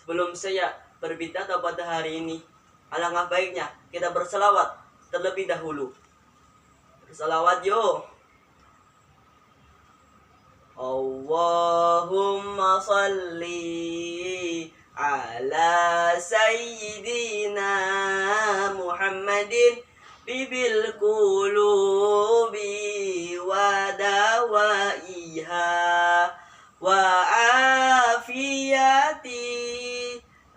Sebelum saya berbicara pada hari ini, alangkah baiknya kita berselawat terlebih dahulu. Berselawat yuk. Allahumma salli ala sayyidina Muhammadin bibil qulubi wa dawaiha wa afiyati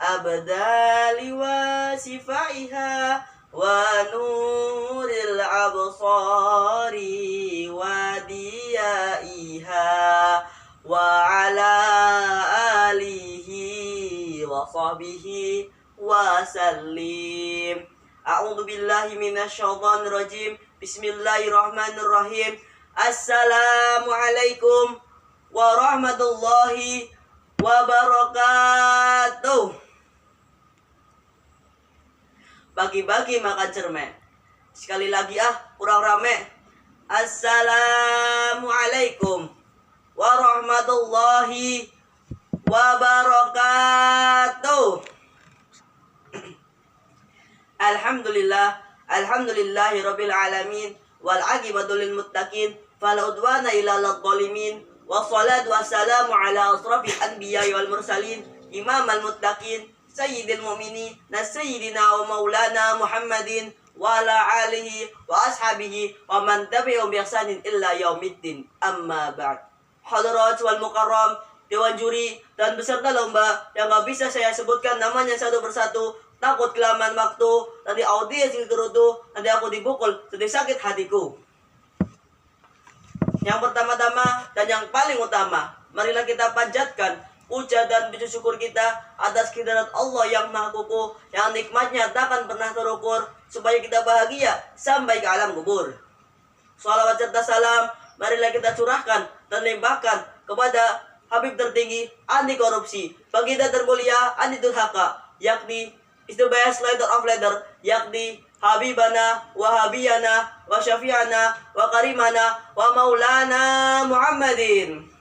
abdali wa sifaiha wa nuril absari wa diyaiha wa ala alihi wa sahbihi wa sallim. A'udzu billahi minasyaitonir rajim. Bismillahirrahmanirrahim. Assalamualaikum warahmatullahi wabarakatuh. Bagi-bagi makan cermek. Sekali lagi kurang rame. Assalamualaikum warahmatullahi wabarakatuh. Alhamdulillahi rabbil alamin wal aqibatu lil muttaqin fala udwana illa lil zalimin wassalatu wassalamu ala asrafil anbiya'i wal mursalin imamal muttaqin sayyidil mu'minin sayyidina wa maulana Muhammadin wa ala alihi wa ashabihi wa man tabi'ahum bi ihsanin illa yaumiddin. Amma ba'd. Hadirat wal mukarram, dewan juri dan peserta lomba yang gak bisa saya sebutkan namanya satu persatu, takut kelamaan waktu, nanti audiens gerutu, nanti aku dibukul sedih sakit hatiku. Yang pertama-tama dan yang paling utama, marilah kita panjatkan puja dan puji syukur kita atas kehadirat Allah yang Maha Kukuh, yang nikmatnya takkan pernah terukur, supaya kita bahagia sampai ke alam kubur. Salawat serta salam marilah kita curahkan dan limpahkan kepada Habib tertinggi anti korupsi, baginda termulia anti durhaka, yakni is the best leader of leader, yakni Habibana wa Habiyana wa Syafi'ana wa Karimana wa Maulana Muhammadin,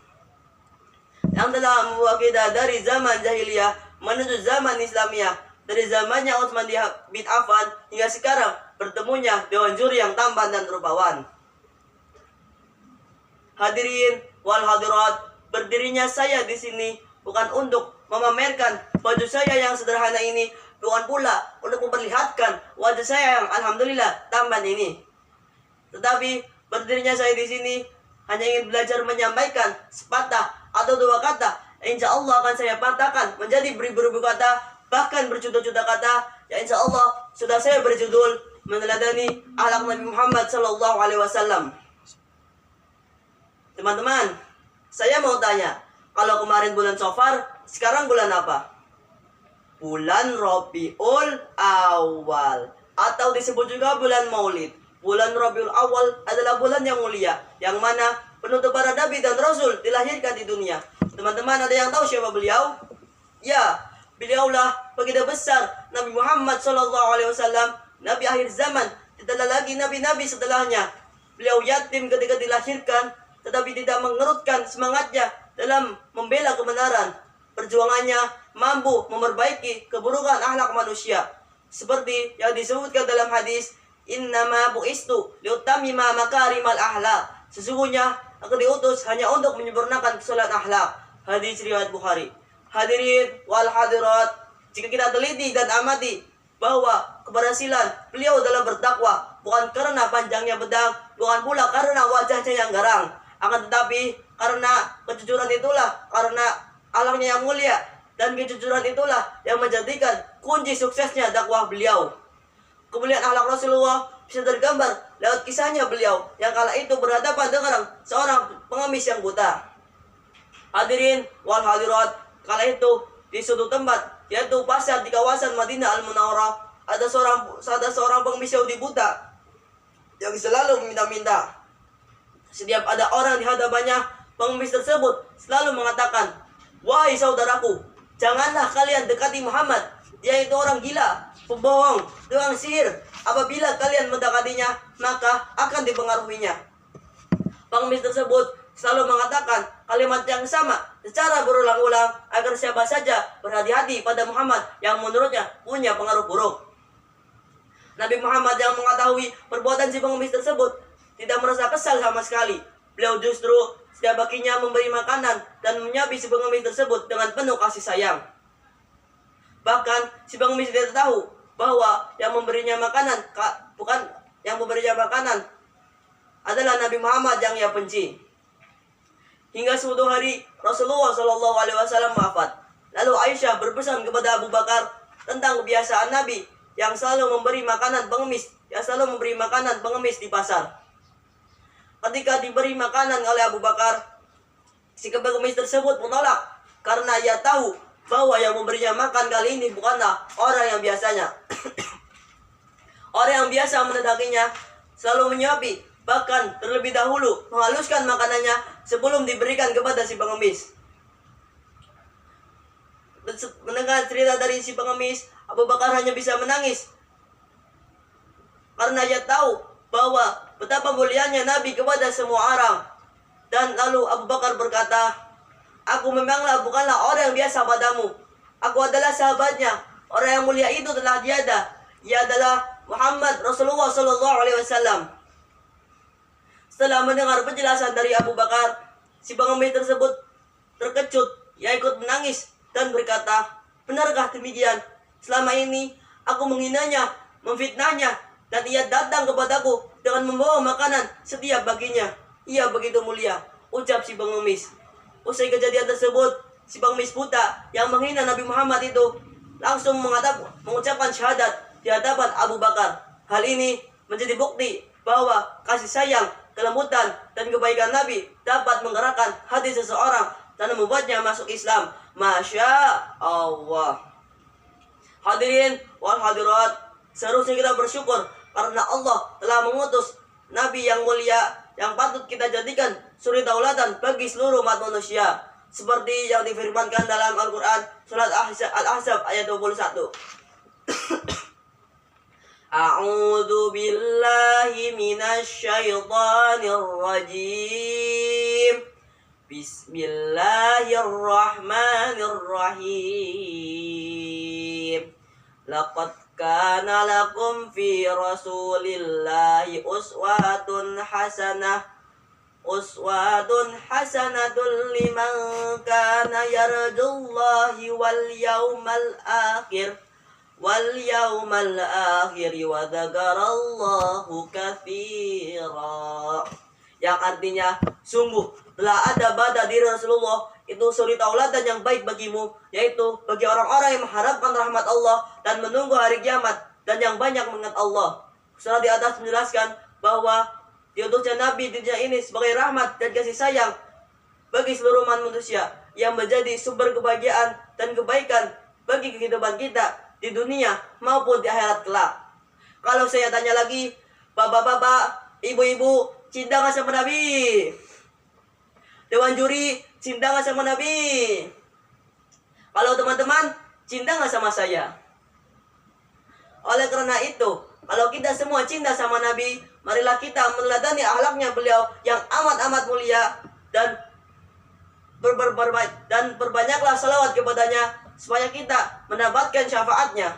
yang telah membawa kita dari zaman jahiliyah menuju zaman Islamiyah, dari zamannya Utsman bin Affan hingga sekarang bertemunya dewan juri yang tampan dan rupawan. Hadirin wal hadirat, berdirinya saya di sini bukan untuk memamerkan baju saya yang sederhana ini, bukan pula untuk memperlihatkan wajah saya yang alhamdulillah tampan ini. Tetapi berdirinya saya di sini hanya ingin belajar menyampaikan sepatah atau dua kata, insya Allah akan saya patahkan menjadi beribu-ribu kata, bahkan berjuta-juta kata, ya insya Allah sudah saya berjudul meneladani akhlak Nabi Muhammad SAW. Teman-teman, saya mau tanya, kalau kemarin bulan Safar, sekarang bulan apa? Bulan Rabiul Awal, atau disebut juga bulan Maulid. Bulan Rabiul Awal adalah bulan yang mulia, yang mana penutup para nabi dan rasul dilahirkan di dunia. Teman-teman, ada yang tahu siapa beliau? Ya, beliaulah baginda besar Nabi Muhammad SAW, Nabi akhir zaman. Tidak ada lagi nabi-nabi setelahnya. Beliau yatim ketika dilahirkan, tetapi tidak mengerutkan semangatnya dalam membela kebenaran. Perjuangannya mampu memperbaiki keburukan akhlak manusia, seperti yang disebutkan dalam hadis, innama bu'istu liutammima makarimal akhlak. Sesungguhnya aku diutus hanya untuk menyempurnakan kesalahan akhlak. Hadis riwayat Bukhari. Hadirin wal hadirat, jika kita teliti dan amati bahwa keberhasilan beliau dalam berdakwah bukan karena panjangnya pedang, bukan pula karena wajahnya yang garang, akan tetapi karena kejujuran itulah, karena akhlaknya yang mulia, dan kejujuran itulah yang menjadikan kunci suksesnya dakwah beliau. Kemuliaan akhlak Rasulullah bisa tergambar lewat kisahnya beliau yang kala itu berhadapan dengan seorang pengemis yang buta. Hadirin wal hadirat, kala itu di suatu tempat, yaitu pasar di kawasan Madinah Al-Munawwarah, ada seorang pengemis Yahudi buta yang selalu meminta-minta. Setiap ada orang di hadapannya, pengemis tersebut selalu mengatakan, "Wahai saudaraku, janganlah kalian dekati Muhammad. Dia itu orang gila, pembohong, tukang sihir. Apabila kalian mendekatinya, maka akan dipengaruhinya." Pengemis tersebut selalu mengatakan kalimat yang sama secara berulang-ulang agar siapa saja berhati-hati pada Muhammad yang menurutnya punya pengaruh buruk. Nabi Muhammad yang mengetahui perbuatan si pengemis tersebut tidak merasa kesal sama sekali. Beliau justru setiap paginya memberi makanan dan menyapi si pengemis tersebut dengan penuh kasih sayang. Bahkan si pengemis tidak tahu bahwa yang memberinya makanan adalah Nabi Muhammad yang ia benci. Hingga suatu hari Rasulullah Shallallahu Alaihi Wasallam wafat. Lalu Aisyah berpesan kepada Abu Bakar tentang kebiasaan Nabi yang selalu memberi makanan pengemis di pasar. Ketika diberi makanan oleh Abu Bakar, si pengemis tersebut menolak karena ia tahu bahwa yang memberinya makan kali ini bukanlah orang yang biasanya. Orang yang biasa mendatanginya selalu menyuapi, bahkan terlebih dahulu menghaluskan makanannya sebelum diberikan kepada si pengemis. Mendengar cerita dari si pengemis, Abu Bakar hanya bisa menangis karena ia tahu bahwa betapa mulianya Nabi kepada semua orang. Dan lalu Abu Bakar berkata, "Aku memanglah bukanlah orang yang biasa padamu. Aku adalah sahabatnya. Orang yang mulia itu telah tiada. Ia adalah Muhammad Rasulullah Sallallahu Alaihi Wasallam." Setelah mendengar penjelasan dari Abu Bakar, si pengemis tersebut terkejut. Ia ikut menangis dan berkata, "Benarkah demikian? Selama ini aku menghinanya, memfitnahnya, dan ia datang kepadaku dengan membawa makanan setiap paginya. Ia begitu mulia," ucap si pengemis. Usai kejadian tersebut, si pengemis buta yang menghina Nabi Muhammad itu langsung mengucapkan syahadat di hadapan Abu Bakar. Hal ini menjadi bukti bahwa kasih sayang, kelembutan, dan kebaikan Nabi dapat menggerakkan hati seseorang dan membuatnya masuk Islam. Masya Allah. Hadirin wal hadirat, seharusnya kita bersyukur karena Allah telah mengutus Nabi yang mulia yang patut kita jadikan suri tauladan bagi seluruh umat manusia. Seperti yang difirmankan dalam Al-Quran surat Al-Ahzab ayat 21. A'udzu billahi minasy syaithanir rajim. Bismillahirrahmanirrahim. Laqad kana lakum fi rasulillahi uswatun hasanatun liman kana yarjullahi wal yawmal akhir wa dzakarallahu katsira. Yang artinya, sungguh telah ada pada diri Rasulullah itu suri tauladan yang baik bagimu, yaitu bagi orang-orang yang mengharapkan rahmat Allah dan menunggu hari kiamat dan yang banyak mengingat Allah. Surah di atas menjelaskan bahwa diutusnya Nabi di dunia ini sebagai rahmat dan kasih sayang bagi seluruh umat manusia yang menjadi sumber kebahagiaan dan kebaikan bagi kehidupan kita di dunia maupun di akhirat kelak. Kalau saya tanya lagi, bapak-bapak, ibu-ibu, cinta nggak sama Nabi? Dewan juri, cinta nggak sama Nabi? Kalau teman-teman, cinta nggak sama saya? Oleh karena itu, kalau kita semua cinta sama Nabi, marilah kita meneladani akhlaknya beliau yang amat-amat mulia dan berbanyaklah salawat kepadanya supaya kita mendapatkan syafaatnya.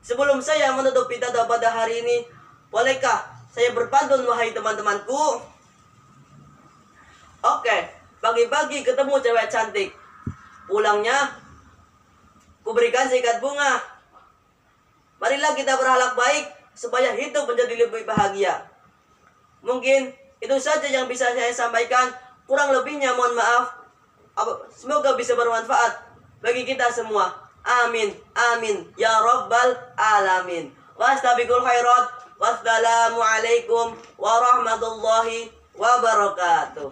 Sebelum saya menutup pidato pada hari ini, bolehkah saya berpantun wahai teman-temanku? Oke, pagi-pagi ketemu cewek cantik. Pulangnya, kuberikan seikat bunga. Marilah kita berakhlak baik supaya hidup menjadi lebih bahagia. Mungkin itu saja yang bisa saya sampaikan. Kurang lebihnya mohon maaf. Semoga bisa bermanfaat bagi kita semua. Amin, amin, ya rabbal alamin. Wastabiqul khairat. Wassalamualaikum warahmatullahi wabarakatuh.